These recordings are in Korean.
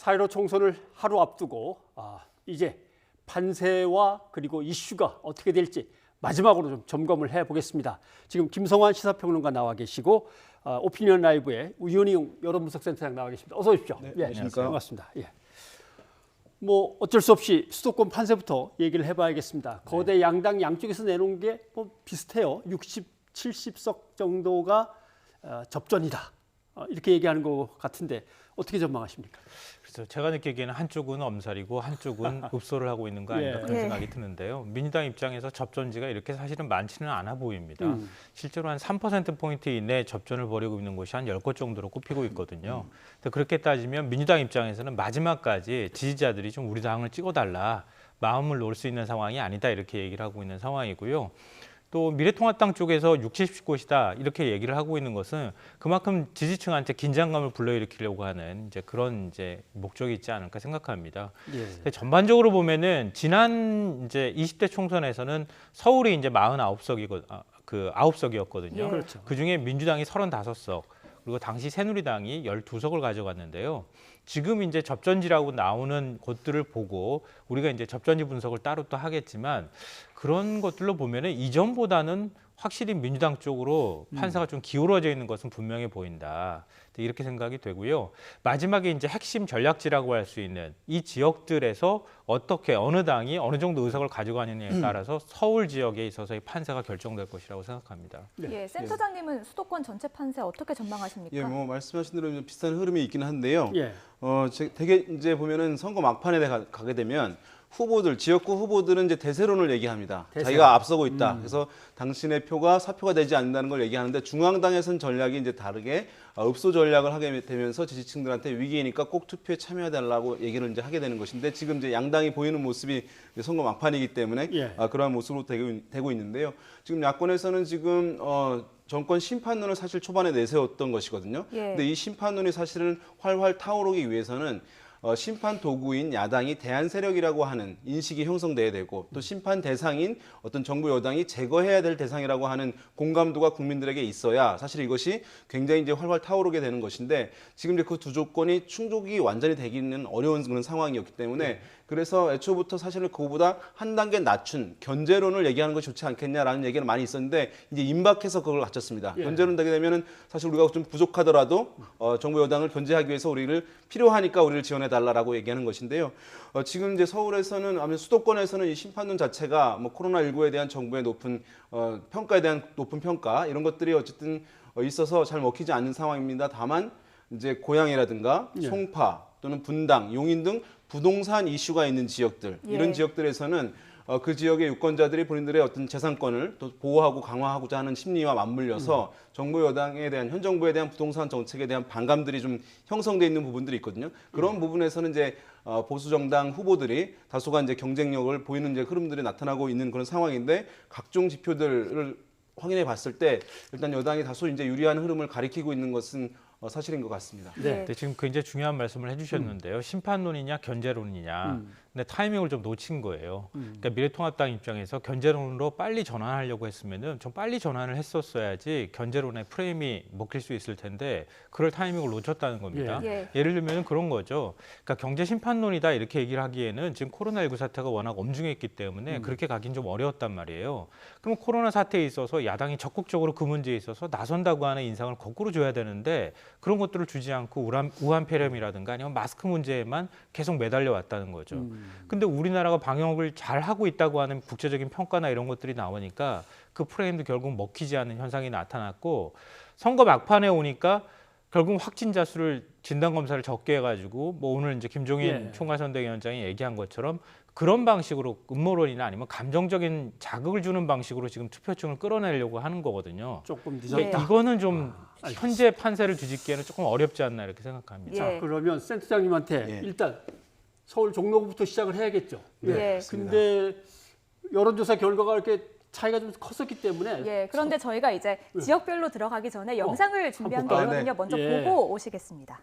4.15 총선을 하루 앞두고 이제 판세와 그리고 이슈가 어떻게 될지 마지막으로 좀 점검을 해보겠습니다. 지금 김성환 시사평론가 나와 계시고 오피니언 라이브의 우현희 여론분석센터장 나와 계십니다. 어서 오십시오. 네, 예, 안녕하십니까. 반갑습니다. 예. 뭐 어쩔 수 없이 수도권 판세부터 얘기를 해봐야겠습니다. 거대 양당 양쪽에서 내놓은 게 뭐 비슷해요. 60, 70석 정도가 접전이다. 이렇게 얘기하는 것 같은데 어떻게 전망하십니까? 그래서 제가 느끼기에는 한쪽은 엄살이고 한쪽은 읍소를 하고 있는 거 아닌가 그런 생각이 드는데요. 민주당 입장에서 접전지가 이렇게 사실은 많지는 않아 보입니다. 실제로 한 3%포인트 이내 접전을 벌이고 있는 곳이 한 10곳 정도로 꼽히고 있거든요. 그렇게 따지면 민주당 입장에서는 마지막까지 지지자들이 좀 우리 당을 찍어달라, 마음을 놓을 수 있는 상황이 아니다 이렇게 얘기를 하고 있는 상황이고요. 또 미래통합당 쪽에서 60곳이다 이렇게 얘기를 하고 있는 것은 그만큼 지지층한테 긴장감을 불러일으키려고 하는 이제 그런 이제 목적이 있지 않을까 생각합니다. 예. 전반적으로 보면은 지난 이제 20대 총선에서는 서울이 이제 9석이었거든요. 예. 그렇죠. 그 중에 민주당이 35석 그리고 당시 새누리당이 12석을 가져갔는데요. 지금 이제 접전지라고 나오는 곳들을 보고 우리가 이제 접전지 분석을 따로 또 하겠지만 그런 것들로 보면은 이전보다는 확실히 민주당 쪽으로 판세가 좀 기울어져 있는 것은 분명해 보인다. 이렇게 생각이 되고요. 마지막에 이제 핵심 전략지라고 할 수 있는 이 지역들에서 어떻게 어느 당이 어느 정도 의석을 가져가느냐에 따라서 서울 지역에 있어서의 판세가 결정될 것이라고 생각합니다. 예, 센터장님은 수도권 전체 판세 어떻게 전망하십니까? 예, 뭐 말씀하신 대로 비슷한 흐름이 있긴 한데요. 예. 되게 이제 보면은 선거 막판에 가게 되면 후보들, 지역구 후보들은 이제 대세론을 얘기합니다. 대세론. 자기가 앞서고 있다. 그래서 당신의 표가 사표가 되지 않는다는 걸 얘기하는데 중앙당에서는 전략이 이제 다르게 읍소 전략을 하게 되면서 지지층들한테 위기이니까 꼭 투표에 참여해달라고 얘기를 이제 하게 되는 것인데 지금 이제 양당이 보이는 모습이 선거 막판이기 때문에 예. 그러한 모습으로 되고 있는데요. 지금 야권에서는 지금 정권 심판론을 사실 초반에 내세웠던 것이거든요. 예. 근데 이 심판론이 사실은 활활 타오르기 위해서는 심판 도구인 야당이 대안 세력이라고 하는 인식이 형성돼야 되고 또 심판 대상인 어떤 정부 여당이 제거해야 될 대상이라고 하는 공감도가 국민들에게 있어야 사실 이것이 굉장히 이제 활활 타오르게 되는 것인데 지금 이제 그 두 조건이 충족이 완전히 되기는 어려운 그런 상황이었기 때문에 그래서 애초부터 사실은 그거보다 한 단계 낮춘 견제론을 얘기하는 것이 좋지 않겠냐라는 얘기는 많이 있었는데 이제 임박해서 그걸 갖췄습니다. 예. 견제론 되게 되면은 사실 우리가 좀 부족하더라도 정부 여당을 견제하기 위해서 우리를 필요하니까 우리를 지원해달라고 얘기하는 것인데요. 지금 이제 서울에서는 아무래도 수도권에서는 이 심판론 자체가 뭐 코로나19에 대한 정부의 높은 평가에 대한 높은 평가 이런 것들이 어쨌든 있어서 잘 먹히지 않는 상황입니다. 다만 이제 고양이라든가 예. 송파 또는 분당, 용인 등 부동산 이슈가 있는 지역들 이런 지역들에서는 그 지역의 유권자들이 본인들의 어떤 재산권을 또 보호하고 강화하고자 하는 심리와 맞물려서 정부 여당에 대한 현 정부에 대한 부동산 정책에 대한 반감들이 좀 형성돼 있는 부분들이 있거든요. 그런 부분에서는 이제 보수 정당 후보들이 다소간 이제 경쟁력을 보이는 이제 흐름들이 나타나고 있는 그런 상황인데 각종 지표들을 확인해 봤을 때 일단 여당이 다소 이제 유리한 흐름을 가리키고 있는 것은 사실인 것 같습니다. 네. 네, 지금 굉장히 중요한 말씀을 해주셨는데요. 심판론이냐 견제론이냐. 근데 타이밍을 좀 놓친 거예요. 그러니까 미래통합당 입장에서 견제론으로 빨리 전환하려고 했으면은 좀 빨리 전환을 했었어야지 견제론의 프레임이 먹힐 수 있을 텐데 그럴 타이밍을 놓쳤다는 겁니다. 예를 들면 그런 거죠. 그러니까 경제 심판론이다 이렇게 얘기를 하기에는 지금 코로나19 사태가 워낙 엄중했기 때문에 그렇게 가긴 좀 어려웠단 말이에요. 그럼 코로나 사태에 있어서 야당이 적극적으로 그 문제에 있어서 나선다고 하는 인상을 거꾸로 줘야 되는데 그런 것들을 주지 않고 우한 폐렴이라든가 아니면 마스크 문제에만 계속 매달려 왔다는 거죠. 근데 우리나라가 방역을 잘 하고 있다고 하는 국제적인 평가나 이런 것들이 나오니까 그 프레임도 결국 먹히지 않는 현상이 나타났고 선거 막판에 오니까 결국 확진자 수를 진단검사를 적게 해가지고 뭐 오늘 이제 김종인 총괄선대위원장이 얘기한 것처럼 그런 방식으로 음모론이나 아니면 감정적인 자극을 주는 방식으로 지금 투표층을 끌어내려고 하는 거거든요. 조금 늦었다. 이거는 좀 현재 판세를 뒤집기에는 조금 어렵지 않나 이렇게 생각합니다. 자, 그러면 센터장님한테 일단 서울 종로구부터 시작을 해야겠죠. 근데 여론조사 결과가 이렇게 차이가 좀 컸었기 때문에 그런데 저희가 이제 지역별로 들어가기 전에 영상을 준비한 게 볼까요? 있거든요. 먼저 보고 오시겠습니다.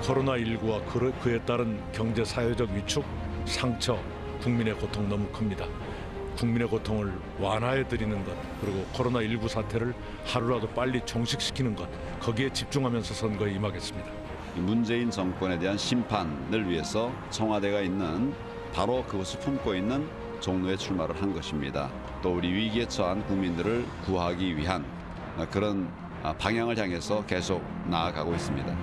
코로나19와 그에 따른 경제 사회적 위축, 상처, 국민의 고통 너무 큽니다. 국민의 고통을 완화해 드리는 것, 그리고 코로나19 사태를 하루라도 빨리 종식시키는 것, 거기에 집중하면서 선거에 임하겠습니다. 문재인 정권에 대한 심판을 위해서 청와대가 있는 바로 그것을 품고 있는 종로에 출마를 한 것입니다. 또 우리 위기에 처한 국민들을 구하기 위한 그런 방향을 향해서 계속 나아가고 있습니다.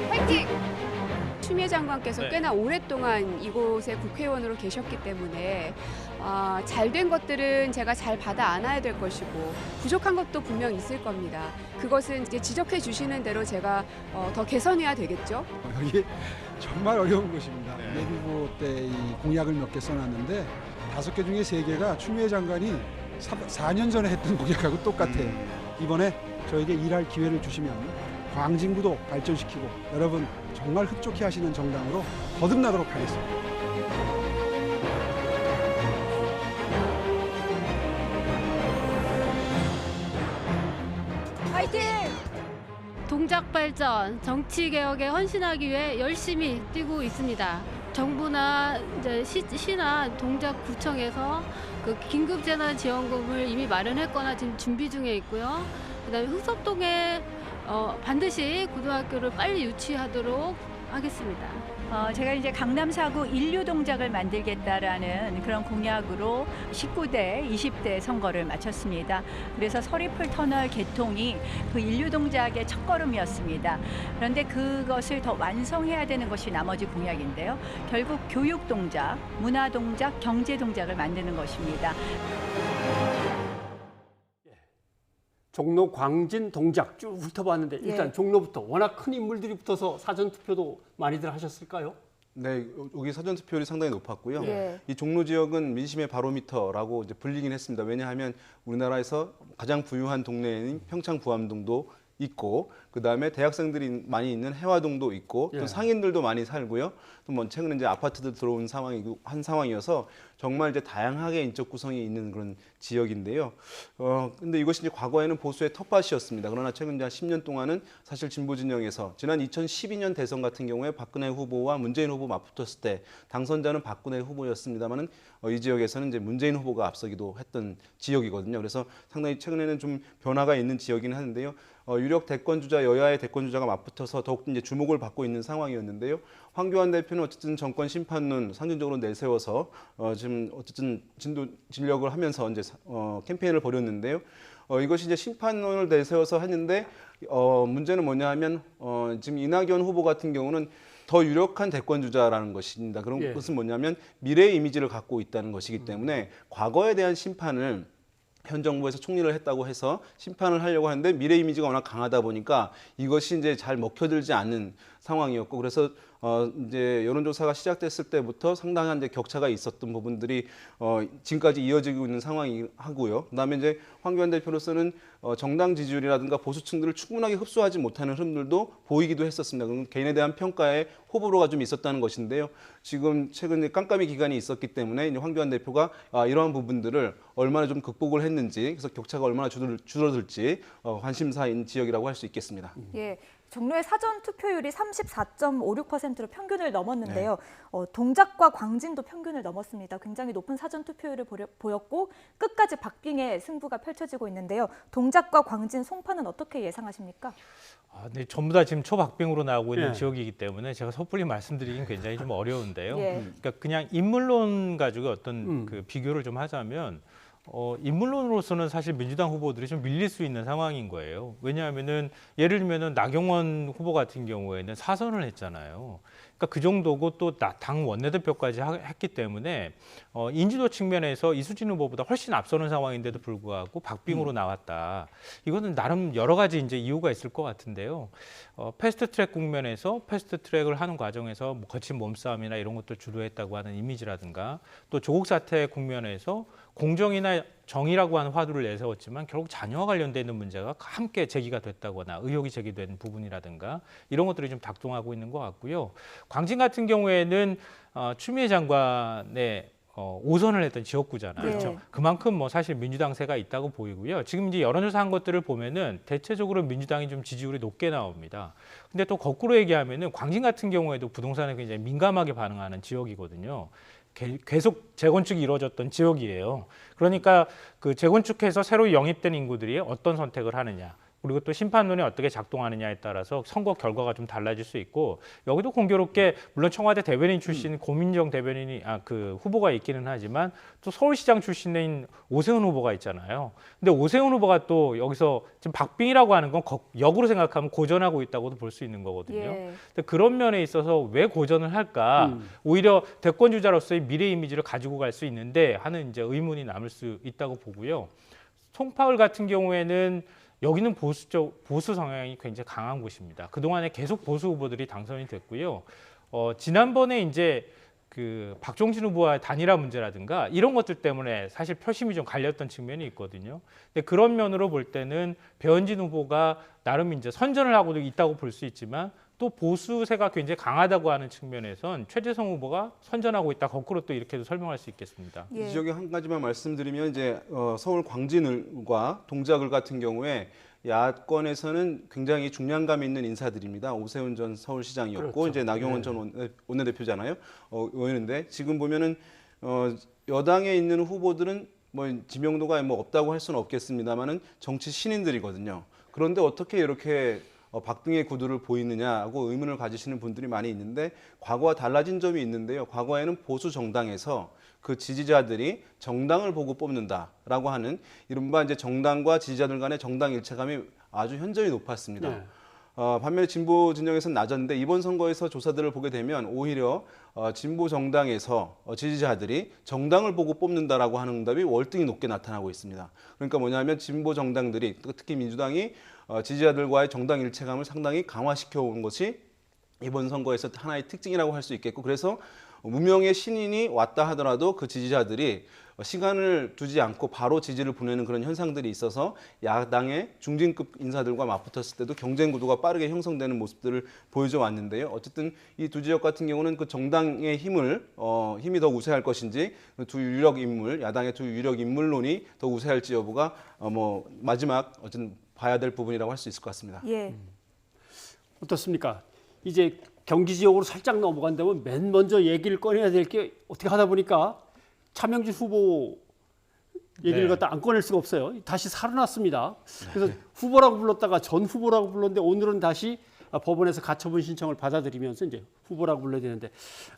화이팅! 추미애 장관께서 네. 꽤나 오랫동안 이곳에 국회의원으로 계셨기 때문에 잘된 것들은 제가 잘 받아 안아야 될 것이고 부족한 것도 분명 있을 겁니다. 그것은 이제 지적해 주시는 대로 제가 더 개선해야 되겠죠. 이게 정말 어려운 것입니다. 예비후보 때 이 공약을 몇 개 써놨는데 5개 중에 3개가 추미애 장관이 4년 전에 했던 공약하고 똑같아요. 이번에 저에게 일할 기회를 주시면 광진구도 발전시키고 여러분 정말 흡족해 하시는 정당으로 거듭나도록 하겠습니다. 화이팅! 동작 발전, 정치 개혁에 헌신하기 위해 열심히 뛰고 있습니다. 정부나 이제 시나 동작구청에서 그 긴급재난지원금을 이미 마련했거나 지금 준비 중에 있고요. 그다음에 흑석동에 반드시 고등학교를 빨리 유치하도록 하겠습니다. 제가 이제 강남 4구 인류 동작을 만들겠다라는 그런 공약으로 19대, 20대 선거를 마쳤습니다. 그래서 서리풀 터널 개통이 그 인류 동작의 첫걸음이었습니다. 그런데 그것을 더 완성해야 되는 것이 나머지 공약인데요. 결국 교육 동작, 문화 동작, 경제 동작을 만드는 것입니다. 종로 광진 동작 쭉 훑어봤는데 일단 예. 종로부터 워낙 큰 인물들이 붙어서 사전 투표도 많이들 하셨을까요? 네, 여기 사전 투표율이 상당히 높았고요. 예. 이 종로 지역은 민심의 바로미터라고 이제 불리긴 했습니다. 왜냐하면 우리나라에서 가장 부유한 동네인 평창 부암동도 있고, 그 다음에 대학생들이 많이 있는 해화동도 있고, 예. 또 상인들도 많이 살고요. 또 뭐 최근에 이제 아파트들 들어온 한 상황이어서 정말 이제 다양하게 인적 구성이 있는 그런 지역인데요. 근데 이것이 이제 과거에는 보수의 텃밭이었습니다. 그러나 최근 이제 한 10년 동안은 사실 진보 진영에서 지난 2012년 대선 같은 경우에 박근혜 후보와 문재인 후보 맞붙었을 때 당선자는 박근혜 후보였습니다만은 이 지역에서는 이제 문재인 후보가 앞서기도 했던 지역이거든요. 그래서 상당히 최근에는 좀 변화가 있는 지역이긴 하는데요. 유력 대권주자 여야의 대권주자가 맞붙어서 더욱 이제 주목을 받고 있는 상황이었는데요. 황교안 대표는 어쨌든 정권 심판론 상징적으로 내세워서 지금 어쨌든 진력을 하면서 이제 캠페인을 벌였는데요. 이것이 이제 심판론을 내세워서 했는데 문제는 뭐냐 하면 지금 이낙연 후보 같은 경우는 더 유력한 대권주자라는 것입니다. 그런 예. 것은 뭐냐면 미래의 이미지를 갖고 있다는 것이기 때문에 과거에 대한 심판을 현 정부에서 총리를 했다고 해서 심판을 하려고 하는데 미래 이미지가 워낙 강하다 보니까 이것이 이제 잘 먹혀들지 않는 상황이었고, 그래서 이제 여론조사가 시작됐을 때부터 상당한 이제 격차가 있었던 부분들이 지금까지 이어지고 있는 상황이고요. 그다음에 이제 황교안 대표로서는 정당 지지율이라든가 보수층들을 충분하게 흡수하지 못하는 흐름들도 보이기도 했었습니다. 그럼 개인에 대한 평가에 호불호가 좀 있었다는 것인데요. 지금 최근에 깜깜이 기간이 있었기 때문에 이제 황교안 대표가 이러한 부분들을 얼마나 좀 극복을 했는지, 그래서 격차가 얼마나 줄어들지 관심사인 지역이라고 할 수 있겠습니다. 예. 종로의 사전 투표율이 34.56%로 평균을 넘었는데요. 동작과 광진도 평균을 넘었습니다. 굉장히 높은 사전 투표율을 보였고 끝까지 박빙의 승부가 펼쳐지고 있는데요. 동작과 광진, 송파는 어떻게 예상하십니까? 네, 전부 다 지금 초박빙으로 나오고 있는 예. 지역이기 때문에 제가 섣불리 말씀드리긴 굉장히 좀 어려운데요. 예. 그러니까 그냥 인물론 가지고 어떤 그 비교를 좀 하자면 인물론으로서는 사실 민주당 후보들이 좀 밀릴 수 있는 상황인 거예요. 왜냐하면은 예를 들면은 나경원 후보 같은 경우에는 4선을 했잖아요. 그러니까 그 정도고 또 당 원내대표까지 했기 때문에 인지도 측면에서 이수진 후보보다 훨씬 앞서는 상황인데도 불구하고 박빙으로 나왔다. 이거는 나름 여러 가지 이제 이유가 있을 것 같은데요. 패스트트랙 국면에서 패스트트랙을 하는 과정에서 뭐 거친 몸싸움이나 이런 것들 주도했다고 하는 이미지라든가, 또 조국 사태 국면에서 공정이나 정의라고 하는 화두를 내세웠지만 결국 자녀와 관련돼 있는 문제가 함께 제기가 됐다거나 의혹이 제기된 부분이라든가 이런 것들이 좀 작동하고 있는 것 같고요. 광진 같은 경우에는 추미애 장관의 오선을 했던 지역구잖아요. 그렇죠. 그만큼 뭐 사실 민주당세가 있다고 보이고요. 지금 이제 여론조사한 것들을 보면은 대체적으로 민주당이 좀 지지율이 높게 나옵니다. 근데 또 거꾸로 얘기하면은 광진 같은 경우에도 부동산에 굉장히 민감하게 반응하는 지역이거든요. 계속 재건축이 이루어졌던 지역이에요. 그러니까 그 재건축해서 새로 영입된 인구들이 어떤 선택을 하느냐. 그리고 또 심판론이 어떻게 작동하느냐에 따라서 선거 결과가 좀 달라질 수 있고 여기도 공교롭게 물론 청와대 대변인 출신 고민정 대변인이 그 후보가 있기는 하지만 또 서울시장 출신인 오세훈 후보가 있잖아요. 근데 오세훈 후보가 또 여기서 지금 박빙이라고 하는 건 역으로 생각하면 고전하고 있다고도 볼 수 있는 거거든요. 예. 근데 그런 면에 있어서 왜 고전을 할까? 오히려 대권 주자로서의 미래 이미지를 가지고 갈 수 있는데 하는 이제 의문이 남을 수 있다고 보고요. 송파울 같은 경우에는 여기는 보수 성향이 굉장히 강한 곳입니다. 그동안에 계속 보수 후보들이 당선이 됐고요. 지난번에 이제 그 박종신 후보와의 단일화 문제라든가 이런 것들 때문에 사실 표심이 좀 갈렸던 측면이 있거든요. 근데 그런 면으로 볼 때는 배현진 후보가 나름 이제 선전을 하고도 있다고 볼 수 있지만 또 보수세가 굉장히 강하다고 하는 측면에선 최재성 후보가 선전하고 있다. 거꾸로 또 이렇게도 설명할 수 있겠습니다. 예. 이 지역에 한 가지만 말씀드리면 이제 서울 광진을과 동작을 같은 경우에 야권에서는 굉장히 중량감 있는 인사들입니다. 오세훈 전 서울시장이었고 그렇죠. 이제 나경원 전 원내대표잖아요. 의원인데 지금 보면은 여당에 있는 후보들은 뭐 지명도가 뭐 없다고 할 수는 없겠습니다만은 정치 신인들이거든요. 그런데 어떻게 이렇게 박빙의 구도를 보이느냐고 의문을 가지시는 분들이 많이 있는데 과거와 달라진 점이 있는데요. 과거에는 보수 정당에서 그 지지자들이 정당을 보고 뽑는다라고 하는 이른바 이제 정당과 지지자들 간의 정당 일체감이 아주 현저히 높았습니다. 네. 반면에 진보 진영에서는 낮았는데 이번 선거에서 조사들을 보게 되면 오히려 진보 정당에서 지지자들이 정당을 보고 뽑는다라고 하는 응답이 월등히 높게 나타나고 있습니다. 그러니까 뭐냐면 진보 정당들이 특히 민주당이 지지자들과의 정당 일체감을 상당히 강화시켜 온 것이 이번 선거에서 하나의 특징이라고 할 수 있겠고 그래서 무명의 신인이 왔다 하더라도 그 지지자들이 시간을 두지 않고 바로 지지를 보내는 그런 현상들이 있어서 야당의 중진급 인사들과 맞붙었을 때도 경쟁 구도가 빠르게 형성되는 모습들을 보여줘 왔는데요. 어쨌든 이 두 지역 같은 경우는 그 정당의 힘이 더 우세할 것인지 두 유력 인물, 야당의 두 유력 인물론이 더 우세할지 여부가 마지막 어쨌든 봐야 될 부분이라고 할 수 있을 것 같습니다. 예. 어떻습니까? 이제 경기 지역으로 살짝 넘어간다면 맨 먼저 얘기를 꺼내야 될 게 어떻게 하다 보니까 차명진 후보 얘기를 네. 갖다 안 꺼낼 수가 없어요. 다시 살아났습니다. 그래서 후보라고 불렀다가 전 후보라고 불렀는데 오늘은 다시 법원에서 가처분 신청을 받아들이면서 이제 후보라고 불러야 되는데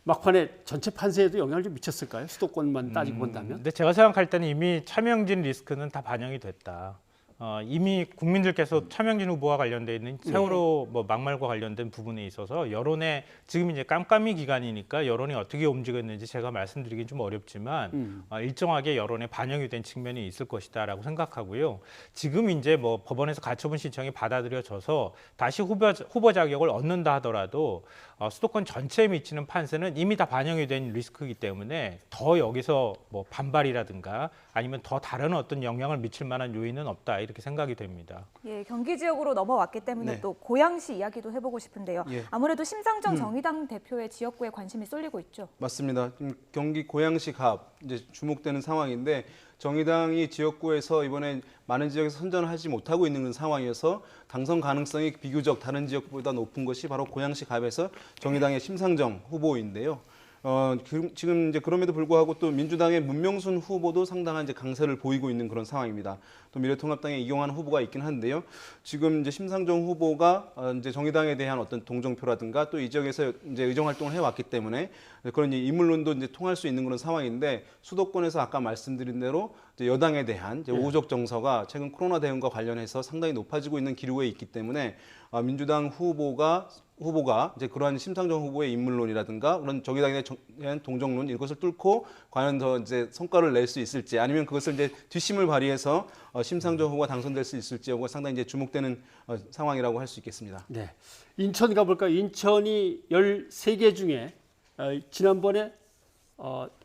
막판에 전체 판세에도 영향을 좀 미쳤을까요? 수도권만 따지고 본다면? 근데 제가 생각할 때는 이미 차명진 리스크는 다 반영이 됐다. 이미 국민들께서 차명진 후보와 관련돼 있는 세월호 막말과 관련된 부분에 있어서 여론에 지금 이제 깜깜이 기간이니까 여론이 어떻게 움직였는지 제가 말씀드리긴 좀 어렵지만 일정하게 여론에 반영이 된 측면이 있을 것이다라고 생각하고요. 지금 이제 법원에서 가처분 신청이 받아들여져서 다시 후보 자격을 얻는다 하더라도 수도권 전체에 미치는 판세는 이미 다 반영이 된 리스크이기 때문에 더 여기서 반발이라든가 아니면 더 다른 어떤 영향을 미칠 만한 요인은 없다 이렇게 생각이 됩니다. 예, 경기 지역으로 넘어왔기 때문에 네. 또 고양시 이야기도 해보고 싶은데요. 예. 아무래도 심상정 정의당 대표의 지역구에 관심이 쏠리고 있죠. 맞습니다. 경기 고양시 갑 이제 주목되는 상황인데 정의당이 지역구에서 이번에 많은 지역에서 선전하지 못하고 있는 상황이어서 당선 가능성이 비교적 다른 지역보다 높은 것이 바로 고양시 갑에서 정의당의 심상정 후보인데요. 지금 이제 그럼에도 불구하고 또 민주당의 문명순 후보도 상당한 이제 강세를 보이고 있는 그런 상황입니다. 또 미래통합당의 이경환 후보가 있긴 한데요. 지금 이제 심상정 후보가 이제 정의당에 대한 어떤 동정표라든가 또 이 지역에서 이제 의정 활동을 해왔기 때문에 그런 인물론도 이제 통할 수 있는 그런 상황인데 수도권에서 아까 말씀드린 대로 이제 여당에 대한 이제 우호적 정서가 최근 코로나 대응과 관련해서 상당히 높아지고 있는 기류에 있기 때문에 민주당 후보가 이제 그러한 심상정 후보의 인물론이라든가 그런 정의당에 대한 동정론 이것을 뚫고 과연 더 이제 성과를 낼 수 있을지 아니면 그것을 이제 뒷심을 발휘해서 심상정 후보가 당선될 수 있을지 여부가 상당히 이제 주목되는 상황이라고 할 수 있겠습니다. 네. 인천 가볼까요? 인천이 13개 중에 지난번에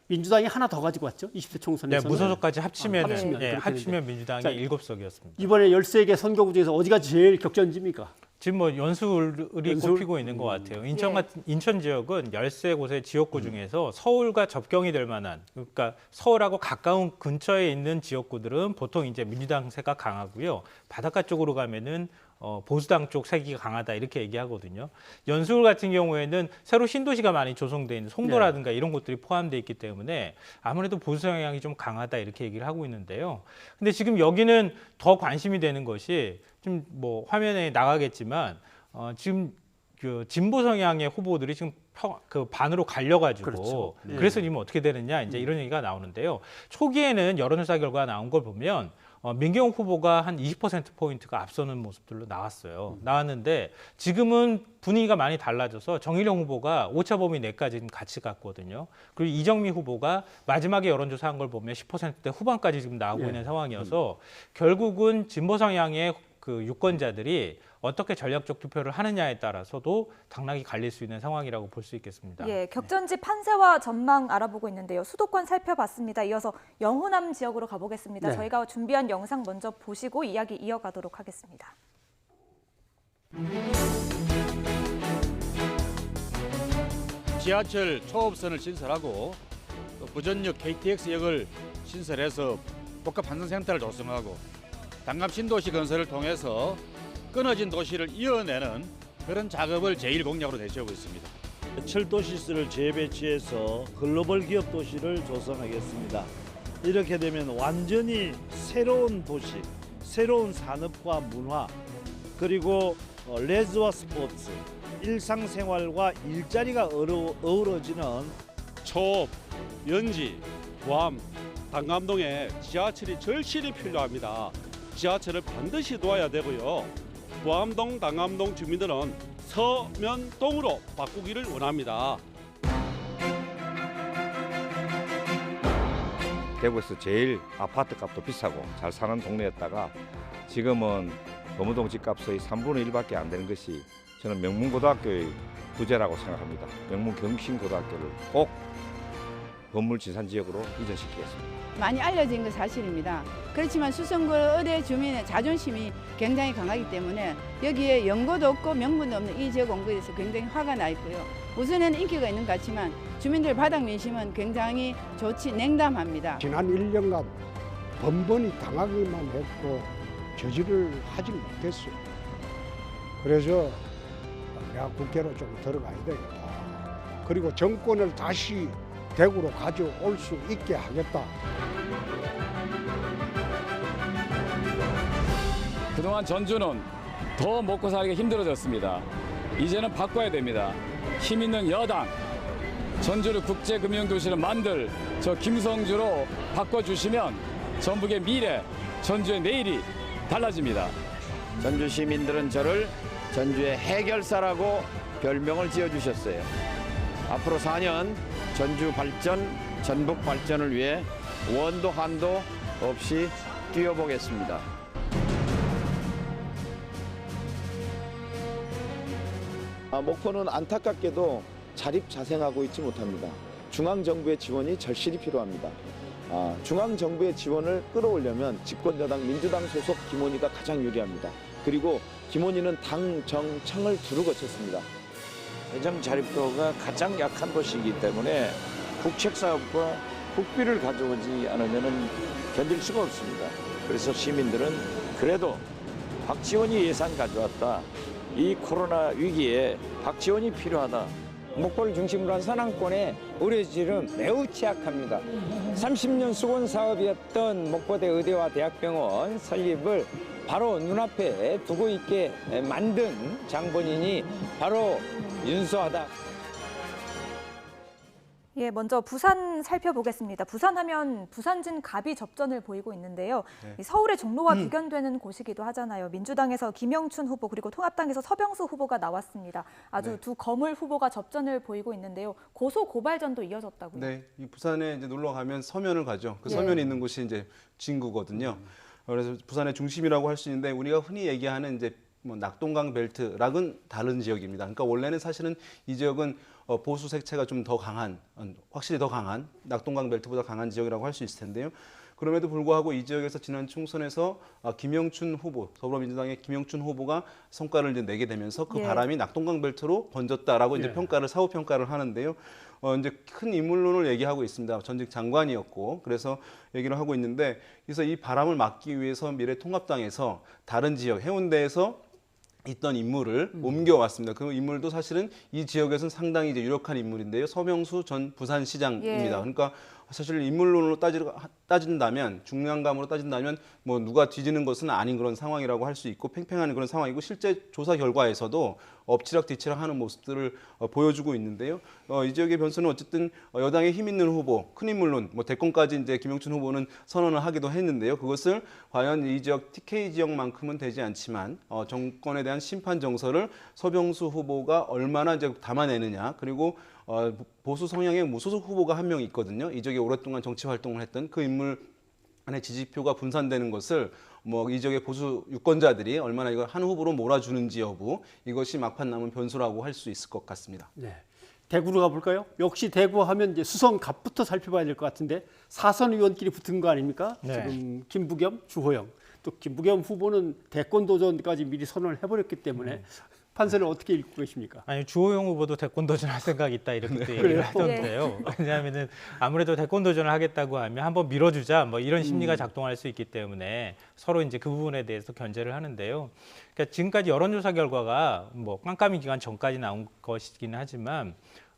민주당이 하나 더 가지고 왔죠. 20대 총선에서. 네, 무소속까지 합치면 합치면 그렇게 합치면 민주당이 자, 7석이었습니다. 이번에 13개 선거구 중에서 어디가 제일 격전지입니까? 지금 뭐 연수울이 연수울? 꼽히고 있는 것 같아요. 인천 예. 같은 인천 지역은 13곳의 지역구 중에서 서울과 접경이 될 만한, 그러니까 서울하고 가까운 근처에 있는 지역구들은 보통 이제 민주당 세가 강하고요. 바닷가 쪽으로 가면은 보수당 쪽 세기가 강하다 이렇게 얘기하거든요. 연수울 같은 경우에는 새로 신도시가 많이 조성돼 있는 송도라든가 이런 곳들이 포함되어 있기 때문에 아무래도 보수 성향이 좀 강하다 이렇게 얘기를 하고 있는데요. 근데 지금 여기는 더 관심이 되는 것이 좀 뭐 화면에 나가겠지만 지금 그 진보 성향의 후보들이 지금 그 반으로 갈려가지고 그렇죠. 예. 그래서 지금 어떻게 되느냐 이제 이런 얘기가 나오는데요. 초기에는 여론조사 결과가 나온 걸 보면 민경욱 후보가 한 20%포인트가 앞서는 모습들로 나왔는데 지금은 분위기가 많이 달라져서 정일영 후보가 오차범위 내까지는 같이 갔거든요. 그리고 이정미 후보가 마지막에 여론조사한 걸 보면 10%대 후반까지 지금 나오고 있는 상황이어서 결국은 진보 성향의 그 유권자들이 어떻게 전략적 투표를 하느냐에 따라서도 당락이 갈릴 수 있는 상황이라고 볼 수 있겠습니다. 예, 격전지 판세와 전망 알아보고 있는데요. 수도권 살펴봤습니다. 이어서 영호남 지역으로 가보겠습니다. 네. 저희가 준비한 영상 먼저 보시고 이야기 이어가도록 하겠습니다. 지하철 초업선을 신설하고 또 부전역 KTX역을 신설해서 복합 환승센터를 조성하고 단감 신도시 건설을 통해서 끊어진 도시를 이어내는 그런 작업을 제1공약으로 내세우고 있습니다. 철도 시설을 재배치해서 글로벌 기업 도시를 조성하겠습니다. 이렇게 되면 완전히 새로운 도시, 새로운 산업과 문화, 그리고 레저와 스포츠, 일상생활과 일자리가 어우러지는 초업, 연지, 구암, 단감동에 지하철이 절실히 필요합니다. 지하철을 반드시 놓아야 되고요. 구암동, 단감동 주민들은 서면동으로 바꾸기를 원합니다. 대구에서 제일 아파트 값도 비싸고 잘 사는 동네였다가 지금은 범우동 집값의 3분의 1밖에 안 되는 것이 저는 명문고등학교의 부재라고 생각합니다. 명문경신고등학교를 꼭 건물지산지역으로 이전시키겠습니다. 많이 알려진 건 사실입니다. 그렇지만 수성구 의대 주민의 자존심이 굉장히 강하기 때문에 여기에 연고도 없고 명분도 없는 이 지역 원구에 대해서 굉장히 화가 나 있고요. 우선에는 인기가 있는 것 같지만 주민들 바닥 민심은 굉장히 좋지 냉담합니다. 지난 1년간 번번이 당하기만 했고 저지를 하지 못했어요. 그래서 내가 국회로 좀 들어가야 되겠다. 그리고 정권을 다시 대구로 가져올 수 있게 하겠다. 그동안 전주는 더 먹고 살기가 힘들어졌습니다. 이제는 바꿔야 됩니다. 힘 있는 여당, 전주를 국제금융도시로 만들 저 김성주로 바꿔주시면 전북의 미래, 전주의 내일이 달라집니다. 전주 시민들은 저를 전주의 해결사라고 별명을 지어주셨어요. 앞으로 4년 전주 발전, 전북 발전을 위해 원도 한도 없이 뛰어보겠습니다. 목포는 안타깝게도 자립자생하고 있지 못합니다. 중앙정부의 지원이 절실히 필요합니다. 중앙정부의 지원을 끌어오려면 집권여당 민주당 소속 김원희가 가장 유리합니다. 그리고 김원희는 당, 정, 청을 두루 거쳤습니다. 재정 자립도가 가장 약한 도시이기 때문에 국책사업과 국비를 가져오지 않으면 견딜 수가 없습니다. 그래서 시민들은 그래도 박지원이 예산 가져왔다. 이 코로나 위기에 박지원이 필요하다. 목포를 중심으로 한 서남권의 의료질은 매우 취약합니다. 30년 수건 사업이었던 목포대 의대와 대학병원 설립을 바로 눈앞에 두고 있게 만든 장본인이 바로 윤소하다. 예, 먼저 부산 살펴보겠습니다. 부산하면 부산진 갑이 접전을 보이고 있는데요. 네. 이 서울의 종로와 비견되는 곳이기도 하잖아요. 민주당에서 김영춘 후보 그리고 통합당에서 서병수 후보가 나왔습니다. 아주 네. 두 거물 후보가 접전을 보이고 있는데요. 고소 고발전도 이어졌다고요. 네, 이 부산에 이제 놀러 가면 서면을 가죠. 그 네. 서면이 있는 곳이 이제 진구거든요. 그래서 부산의 중심이라고 할 수 있는데 우리가 흔히 얘기하는 이제 뭐 낙동강 벨트랑은 다른 지역입니다. 그러니까 원래는 사실은 이 지역은 보수 색채가 좀 더 강한, 확실히 더 강한 낙동강 벨트보다 강한 지역이라고 할 수 있을 텐데요. 그럼에도 불구하고 이 지역에서 지난 총선에서 김영춘 후보, 더불어민주당의 김영춘 후보가 성과를 이제 내게 되면서 그 바람이 낙동강 벨트로 번졌다라고 이제 사후 평가를 하는데요. 이제 큰 인물론을 얘기하고 있습니다. 전직 장관이었고 그래서 얘기를 하고 있는데 그래서 이 바람을 막기 위해서 미래통합당에서 다른 지역 해운대에서 있던 인물을 옮겨왔습니다. 그 인물도 사실은 이 지역에서는 상당히 이제 유력한 인물인데요. 서명수 전 부산시장입니다. 그러니까 사실 인물론으로 따진다면 중량감으로 따진다면 뭐 누가 뒤지는 것은 아닌 그런 상황이라고 할 수 있고 팽팽한 그런 상황이고 실제 조사 결과에서도 엎치락뒤치락하는 모습들을 보여주고 있는데요. 이 지역의 변수는 어쨌든 여당의 힘 있는 후보, 큰 인물론, 뭐 대권까지 이제 김영춘 후보는 선언을 하기도 했는데요. 그것을 과연 이 지역 TK 지역만큼은 되지 않지만 정권에 대한 심판 정서를 서병수 후보가 얼마나 이제 담아내느냐 그리고 보수 성향의 무소속 후보가 한 명 있거든요. 이 지역에 오랫동안 정치 활동을 했던 그 인물 안에 지지표가 분산되는 것을 뭐 이 지역의 보수 유권자들이 얼마나 이걸 한 후보로 몰아주는지 여부 이것이 막판 남은 변수라고 할 수 있을 것 같습니다. 네. 대구로 가볼까요? 역시 대구 하면 이제 수성갑부터 살펴봐야 될 것 같은데 사선 의원끼리 붙은 거 아닙니까? 네. 지금 김부겸, 주호영. 또 김부겸 후보는 대권 도전까지 미리 선언을 해버렸기 때문에 판세를 어떻게 읽고 계십니까? 아니 주호영 후보도 대권 도전할 생각이 있다 이렇게 또 얘기를 하던데요. 왜냐하면은 아무래도 대권 도전을 하겠다고 하면 한번 밀어주자 뭐 이런 심리가 작동할 수 있기 때문에 서로 이제 그 부분에 대해서 견제를 하는데요. 그러니까 지금까지 여론조사 결과가 뭐 깜깜이 기간 전까지 나온 것이기는 하지만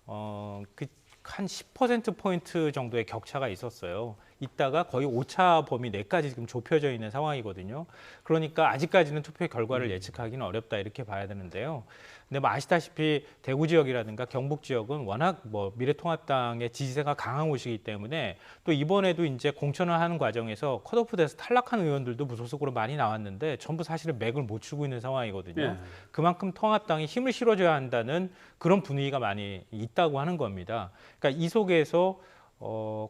한 10%포인트 정도의 격차가 있었어요. 있다가 거의 오차 범위 내까지 지금 좁혀져 있는 상황이거든요. 그러니까 아직까지는 투표 결과를 예측하기는 어렵다 이렇게 봐야 되는데요. 근데 뭐 아시다시피 대구 지역이라든가 경북 지역은 워낙 뭐 미래통합당의 지지세가 강한 곳이기 때문에 또 이번에도 이제 공천을 하는 과정에서 컷오프돼서 탈락한 의원들도 무소속으로 많이 나왔는데 전부 사실은 맥을 못 추고 있는 상황이거든요. 그만큼 통합당이 힘을 실어줘야 한다는 그런 분위기가 많이 있다고 하는 겁니다. 그러니까 이 속에서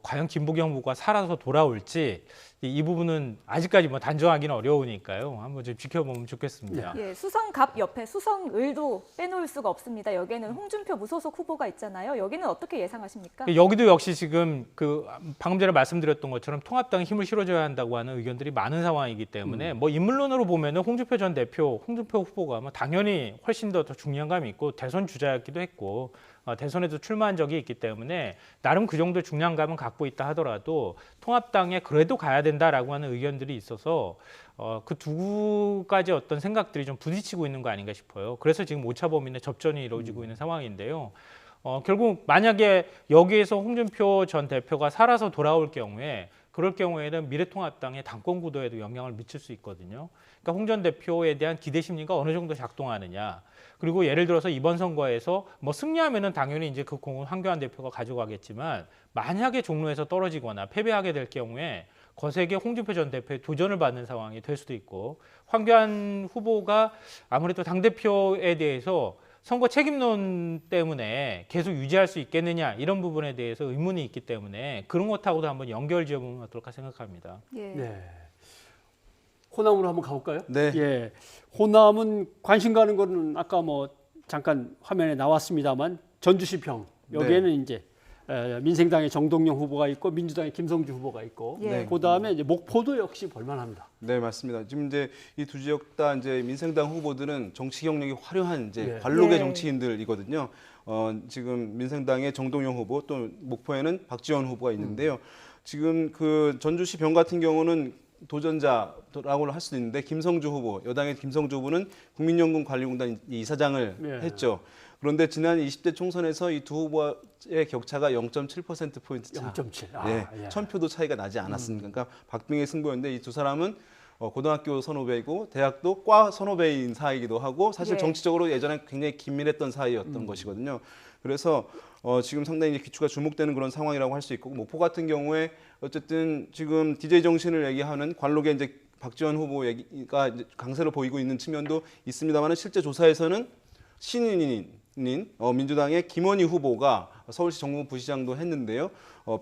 과연 김부겸 후보가 살아서 돌아올지 이 부분은 아직까지 뭐 단정하기는 어려우니까요. 한번 좀 지켜보면 좋겠습니다. 예, 수성갑 옆에 수성을도 빼놓을 수가 없습니다. 여기에는 홍준표 무소속 후보가 있잖아요. 여기는 어떻게 예상하십니까? 여기도 역시 지금 방금 전에 말씀드렸던 것처럼 통합당에 힘을 실어줘야 한다고 하는 의견들이 많은 상황이기 때문에 뭐 인물론으로 보면은 홍준표 전 대표, 홍준표 후보가 뭐 당연히 훨씬 더 중량감이 있고 대선 주자였기도 했고 대선에도 출마한 적이 있기 때문에 나름 그 정도 중량감은 갖고 있다 하더라도 통합당에 그래도 가야 된다라고 하는 의견들이 있어서 그 두 가지 어떤 생각들이 좀 부딪히고 있는 거 아닌가 싶어요. 그래서 지금 오차 범위 내 접전이 이루어지고 있는 상황인데요. 결국 만약에 여기에서 홍준표 전 대표가 살아서 돌아올 경우에 그럴 경우에는 미래통합당의 당권 구도에도 영향을 미칠 수 있거든요. 그러니까 홍 전 대표에 대한 기대 심리가 어느 정도 작동하느냐. 그리고 예를 들어서 이번 선거에서 뭐 승리하면은 당연히 이제 그 공은 황교안 대표가 가져가겠지만 만약에 종로에서 떨어지거나 패배하게 될 경우에 거세게 홍준표 전 대표의 도전을 받는 상황이 될 수도 있고 황교안 후보가 아무래도 당대표에 대해서 선거 책임론 때문에 계속 유지할 수 있겠느냐 이런 부분에 대해서 의문이 있기 때문에 그런 것하고도 한번 연결 지어보면 어떨까 생각합니다. 네. 호남으로 한번 가볼까요? 네. 예. 호남은 관심 가는 거는 아까 뭐 잠깐 화면에 나왔습니다만 전주시평 여기에는 이제 민생당의 정동영 후보가 있고 민주당의 김성주 후보가 있고 그다음에 이제 목포도 역시 볼만합니다. 네, 맞습니다. 지금 이제 이 두 지역 다 이제 민생당 후보들은 정치 경력이 화려한 이제 관록의 정치인들이거든요. 지금 민생당의 정동영 후보 또 목포에는 박지원 후보가 있는데요. 지금 그 전주시 병 같은 경우는 도전자라고 할 수도 있는데 김성주 후보, 여당의 김성주 후보는 국민연금관리공단 이사장을 했죠. 그런데 지난 20대 총선에서 이 두 후보의 격차가 0.7%포인트 차. 0.7. 1000표도 차이가 나지 않았습니다. 그러니까 박빙의 승부였는데 이 두 사람은 고등학교 선후배이고 대학도 과 선후배인 사이이기도 하고 사실 정치적으로 예전에 굉장히 긴밀했던 사이였던 것이거든요. 그래서 지금 상당히 기추가 주목되는 그런 상황이라고 할 수 있고 목포 같은 경우에 어쨌든 지금 DJ 정신을 얘기하는 관록의 이제 박지원 후보 얘기가 이제 강세를 보이고 있는 측면도 있습니다만 실제 조사에서는 신인인 민주당의 김원희 후보가 서울시 정무부시장도 했는데요.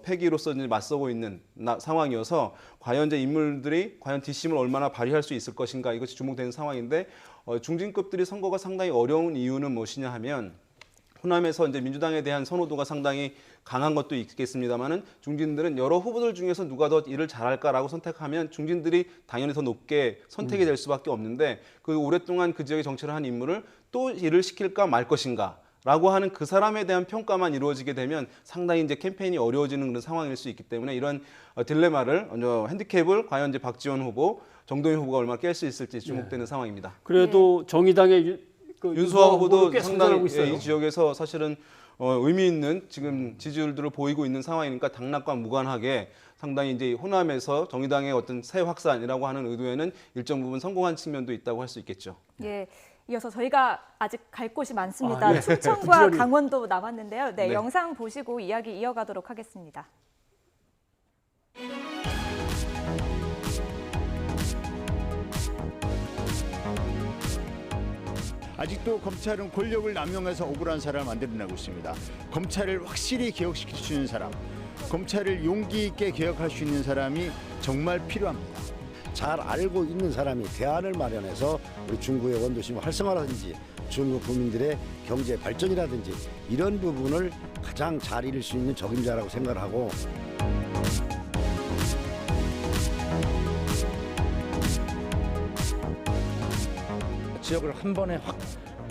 패기로서 이제 맞서고 있는 상황이어서 과연 이제 인물들이 과연 뒷심을 얼마나 발휘할 수 있을 것인가 이것이 주목되는 상황인데 중진급들이 선거가 상당히 어려운 이유는 무엇이냐 하면 호남에서 이제 민주당에 대한 선호도가 상당히 강한 것도 있겠습니다만은 중진들은 여러 후보들 중에서 누가 더 일을 잘할까라고 선택하면 중진들이 당연히 더 높게 선택이 될 수밖에 없는데 그 오랫동안 그 지역의 정치를 한 인물을 또 일을 시킬까 말 것인가. 라고 하는 그 사람에 대한 평가만 이루어지게 되면 상당히 이제 캠페인이 어려워지는 그런 상황일 수 있기 때문에 이런 딜레마를 핸디캡을 과연 이제 박지원 후보, 정동영 후보가 얼마나 깰 수 있을지 주목되는 상황입니다. 그래도 정의당의 윤수아 후보도 꽤 상당히 성장하고 있어요. 이 지역에서 사실은 의미 있는 지금 지지율들을 보이고 있는 상황이니까 당락과 무관하게 상당히 이제 호남에서 정의당의 어떤 새 확산이라고 하는 의도에는 일정 부분 성공한 측면도 있다고 할 수 있겠죠. 예. 이어서 저희가 아직 갈 곳이 많습니다. 네. 충청과 부지런히. 강원도 남았는데요. 네, 네. 영상 보시고 이야기 이어가도록 하겠습니다. 아직도 검찰은 권력을 남용해서 억울한 사람을 만들어내고 있습니다. 검찰을 확실히 개혁시킬 수 있는 사람, 검찰을 용기 있게 개혁할 수 있는 사람이 정말 필요합니다. 잘 알고 있는 사람이 대안을 마련해서 우리 중구의 원도심을 활성화라든지 중구 국민들의 경제 발전이라든지 이런 부분을 가장 잘 이룰 수 있는 적임자라고 생각을 하고 지역을 한 번에 확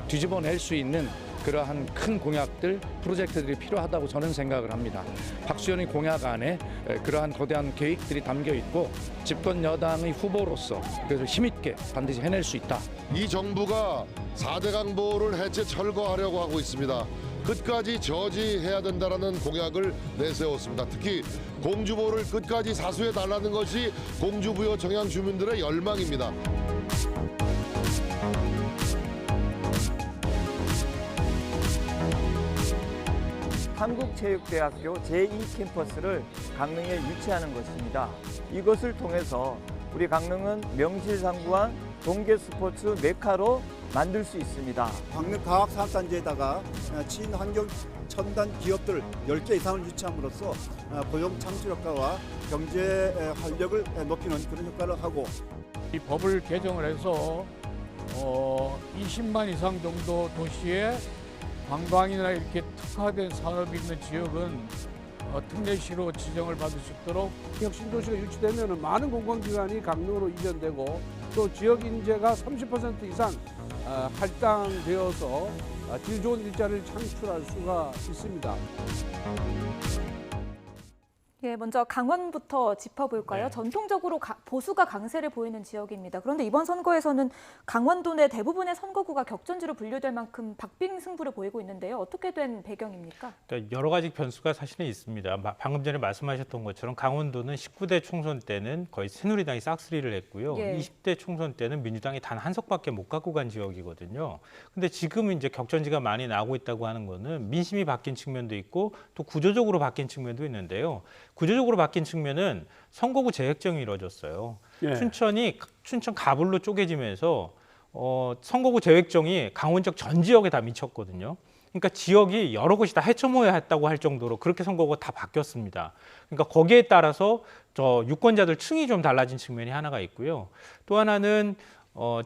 뒤집어낼 수 있는 그러한 큰 공약들, 프로젝트들이 필요하다고 저는 생각을 합니다. 박수현의 공약 안에 그러한 거대한 계획들이 담겨 있고 집권 여당의 후보로서 그래서 힘있게 반드시 해낼 수 있다. 이 정부가 4대 강보를 해체 철거하려고 하고 있습니다. 끝까지 저지해야 된다라는 공약을 내세웠습니다. 특히 공주보를 끝까지 사수해 달라는 것이 공주부여 정양 주민들의 열망입니다. 한국체육대학교 제2캠퍼스를 강릉에 유치하는 것입니다. 이것을 통해서 우리 강릉은 명실상부한 동계 스포츠 메카로 만들 수 있습니다. 강릉과학산업단지에다가 친환경 첨단 기업들 10개 이상을 유치함으로써 고용 창출 효과와 경제 활력을 높이는 그런 효과를 하고 이 법을 개정을 해서 20만 이상 정도 도시에 관광이나 이렇게 특화된 산업이 있는 지역은 특례시로 지정을 받을 수 있도록 혁신도시가 유치되면 많은 공공기관이 강릉으로 이전되고 또 지역 인재가 30% 이상 할당되어서 질 좋은 일자리를 창출할 수가 있습니다. 예, 먼저 강원부터 짚어볼까요? 네. 전통적으로 보수가 강세를 보이는 지역입니다. 그런데 이번 선거에서는 강원도 내 대부분의 선거구가 격전지로 분류될 만큼 박빙 승부를 보이고 있는데요. 어떻게 된 배경입니까? 그러니까 여러 가지 변수가 사실은 있습니다. 방금 전에 말씀하셨던 것처럼 강원도는 19대 총선 때는 거의 새누리당이 싹쓸이를 했고요. 예. 20대 총선 때는 민주당이 단 한 석밖에 못 갖고 간 지역이거든요. 근데 지금 이제 격전지가 많이 나오고 있다고 하는 거는 민심이 바뀐 측면도 있고 또 구조적으로 바뀐 측면도 있는데요. 구조적으로 바뀐 측면은 선거구 재획정이 이루어졌어요. 예. 춘천 가불로 쪼개지면서 선거구 재획정이 강원 지역 전 지역에 다 미쳤거든요. 그러니까 지역이 여러 곳이 다 헤쳐모여야 했다고 할 정도로 그렇게 선거구가 다 바뀌었습니다. 그러니까 거기에 따라서 유권자들 층이 좀 달라진 측면이 하나가 있고요. 또 하나는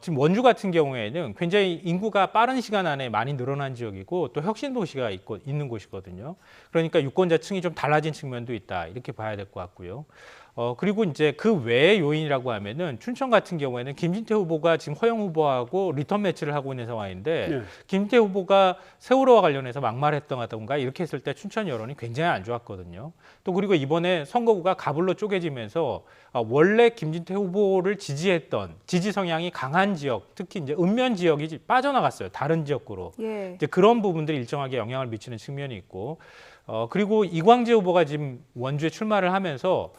지금 원주 같은 경우에는 굉장히 인구가 빠른 시간 안에 많이 늘어난 지역이고 또 혁신 도시가 있는 곳이거든요. 그러니까 유권자층이 좀 달라진 측면도 있다 이렇게 봐야 될 것 같고요. 그리고 이제 그 외의 요인이라고 하면은 춘천 같은 경우에는 김진태 후보가 지금 허영 후보하고 리턴 매치를 하고 있는 상황인데 네. 김진태 후보가 세월호와 관련해서 막말했던가 이렇게 했을 때 춘천 여론이 굉장히 안 좋았거든요. 또 그리고 이번에 선거구가 가불로 쪼개지면서 원래 김진태 후보를 지지했던 지지 성향이 강한 지역, 특히 이제 읍면 지역이 빠져나갔어요. 다른 지역구로. 예. 이제 그런 부분들이 일정하게 영향을 미치는 측면이 있고, 그리고 이광재 후보가 지금 원주에 출마를 하면서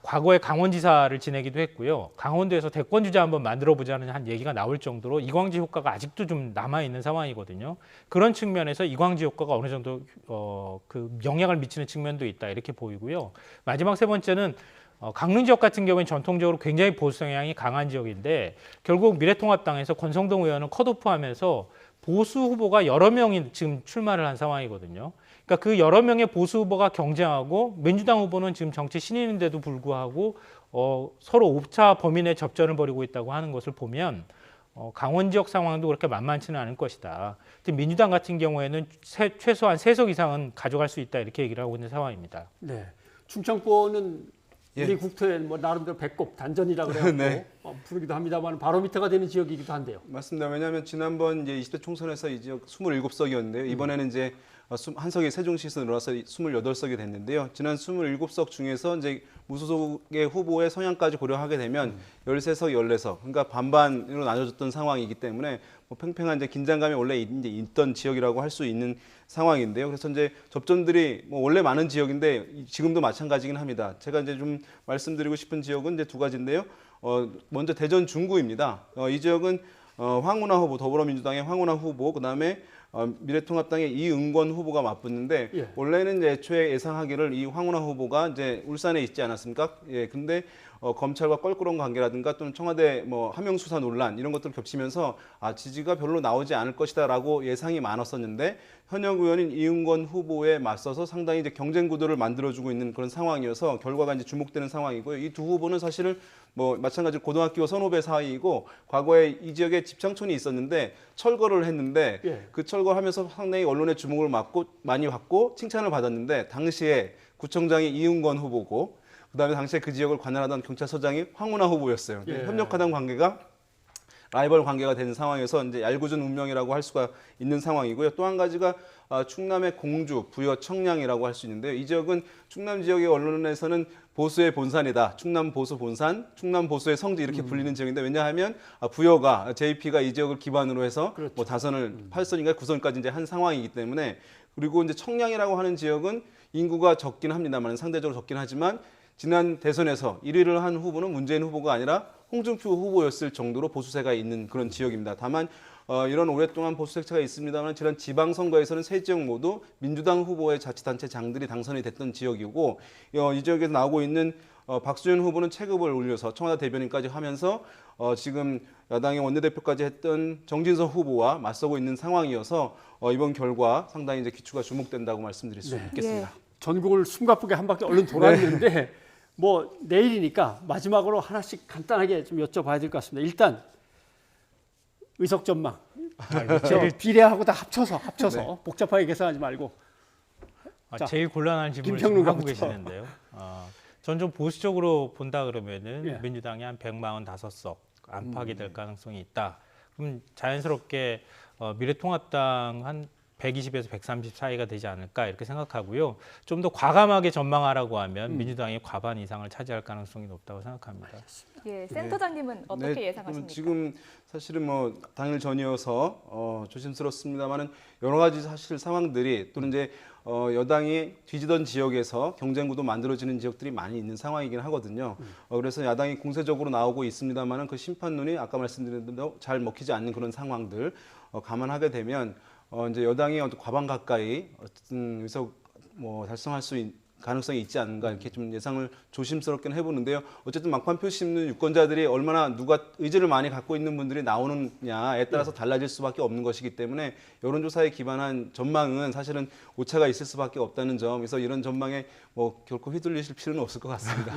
과거에 강원지사를 지내기도 했고요. 강원도에서 대권주자 한번 만들어보자는 한 얘기가 나올 정도로 이광재 효과가 아직도 좀 남아있는 상황이거든요. 그런 측면에서 이광재 효과가 어느 정도 그 영향을 미치는 측면도 있다 이렇게 보이고요. 마지막 세 번째는 강릉 지역 같은 경우에는 전통적으로 굉장히 보수 성향이 강한 지역인데 결국 미래통합당에서 권성동 의원은 컷오프하면서 보수 후보가 여러 명이 지금 출마를 한 상황이거든요. 그러니까 그 여러 명의 보수 후보가 경쟁하고 민주당 후보는 지금 정치 신인인데도 불구하고 서로 옵차 범위 내 접전을 벌이고 있다고 하는 것을 보면 강원 지역 상황도 그렇게 만만치는 않을 것이다. 민주당 같은 경우에는 최소한 3석 이상은 가져갈 수 있다 이렇게 얘기를 하고 있는 상황입니다. 네, 충청권은 우리 국토의 뭐 나름대로 배꼽 단전이라고 그래요. 네. 부르기도 합니다만 바로미터가 되는 지역이기도 한데요. 맞습니다. 왜냐하면 지난번 이제 20대 총선에서 이 지역 27석이었는데요. 이번에는 이제 한 석이 세종시에서 늘어나서 28석이 됐는데요. 지난 27석 중에서 이제 무소속의 후보의 성향까지 고려하게 되면 13석, 14석, 그러니까 반반으로 나눠졌던 상황이기 때문에 뭐 팽팽한 이제 긴장감이 원래 이제 있던 지역이라고 할 수 있는 상황인데요. 그래서 이제 접점들이 뭐 원래 많은 지역인데 지금도 마찬가지긴 합니다. 제가 이제 좀 말씀드리고 싶은 지역은 이제 두 가지인데요. 먼저 대전 중구입니다. 이 지역은 황운하 후보, 더불어민주당의 황운하 후보, 그다음에 미래통합당의 이응권 후보가 맞붙는데 원래는 이제 애초에 예상하기를 이 황운하 후보가 이제 울산에 있지 않았습니까? 예, 근데 검찰과 껄끄러운 관계라든가 또는 청와대 뭐 하명 수사 논란 이런 것들 겹치면서 지지가 별로 나오지 않을 것이다라고 예상이 많았었는데 현역 의원인 이응권 후보에 맞서서 상당히 이제 경쟁 구도를 만들어주고 있는 그런 상황이어서 결과가 이제 주목되는 상황이고요. 이 두 후보는 사실은 뭐 마찬가지로 고등학교 선후배 사이이고 과거에 이 지역에 집창촌이 있었는데 철거를 했는데 그 철거하면서 상당히 언론의 주목을 많이 받고 칭찬을 받았는데 당시에 구청장이 이응권 후보고 그다음에 당시에 그 지역을 관할하던 경찰서장이 황운하 후보였어요. 협력하던 관계가 라이벌 관계가 된 상황에서 이제 얄궂은 운명이라고 할 수가 있는 상황이고요. 또 한 가지가 충남의 공주, 부여, 청량이라고 할 수 있는데요. 이 지역은 충남 지역의 언론에서는 보수의 본산이다. 충남 보수 본산, 충남 보수의 성지 이렇게 불리는 지역인데 왜냐하면 부여가 JP가 이 지역을 기반으로 해서 뭐 다선을 8선인가 9선까지 이제 한 상황이기 때문에 그리고 이제 청량이라고 하는 지역은 인구가 적긴 합니다만 상대적으로 적긴 하지만 지난 대선에서 1위를 한 후보는 문재인 후보가 아니라 홍준표 후보였을 정도로 보수세가 있는 그런 지역입니다. 다만 이런 오랫동안 보수색채가 있습니다만 지난 지방선거에서는 세 지역 모두 민주당 후보의 자치단체장들이 당선이 됐던 지역이고 이 지역에서 나오고 있는 박수현 후보는 체급을 올려서 청와대 대변인까지 하면서 지금 야당의 원내대표까지 했던 정진석 후보와 맞서고 있는 상황이어서 이번 결과 상당히 이제 기추가 주목된다고 말씀드릴 수 있겠습니다. 전국을 숨가쁘게 한 바퀴 얼른 돌았는데 뭐 내일이니까 마지막으로 하나씩 간단하게 좀 여쭤봐야 될 것 같습니다. 일단 의석 전망. 비례하고 다 합쳐서 복잡하게 계산하지 말고. 제일 곤란한 질문을 지금 하고 계시는데요. 전 좀 보수적으로 본다 그러면은 민주당이 한 145석 안팎이 될 가능성이 있다. 그럼 자연스럽게 미래통합당 한 120에서 130 사이가 되지 않을까 이렇게 생각하고요. 좀 더 과감하게 전망하라고 하면 민주당이 과반 이상을 차지할 가능성이 높다고 생각합니다. 예, 센터장님은 어떻게 예상하십니까? 지금 사실은 뭐 당일 전이어서 조심스럽습니다만은 여러 가지 사실 상황들이 또는 이제 여당이 뒤지던 지역에서 경쟁구도 만들어지는 지역들이 많이 있는 상황이긴 하거든요. 그래서 야당이 공세적으로 나오고 있습니다만은 그 심판론이 아까 말씀드린 대로 잘 먹히지 않는 그런 상황들 감안하게 되면 이제 여당이 과반 가까이 어떤 의석 뭐 달성할 수 가능성이 있지 않은가 이렇게 좀 예상을 조심스럽게 해보는데요. 어쨌든 막판 표 심는 유권자들이 얼마나 누가 의지를 많이 갖고 있는 분들이 나오느냐에 따라서 달라질 수밖에 없는 것이기 때문에 여론조사에 기반한 전망은 사실은 오차가 있을 수밖에 없다는 점. 그래서 이런 전망에 뭐 결코 휘둘리실 필요는 없을 것 같습니다.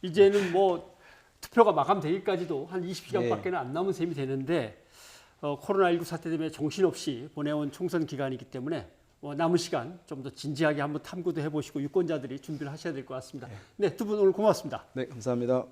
이제는 뭐 투표가 마감되기까지도 한 20시간밖에 안 남은 셈이 되는데 코로나19 사태 때문에 정신없이 보내온 총선 기간이기 때문에 남은 시간 좀 더 진지하게 한번 탐구도 해보시고 유권자들이 준비를 하셔야 될 것 같습니다. 네, 두 분 오늘 고맙습니다. 네, 감사합니다.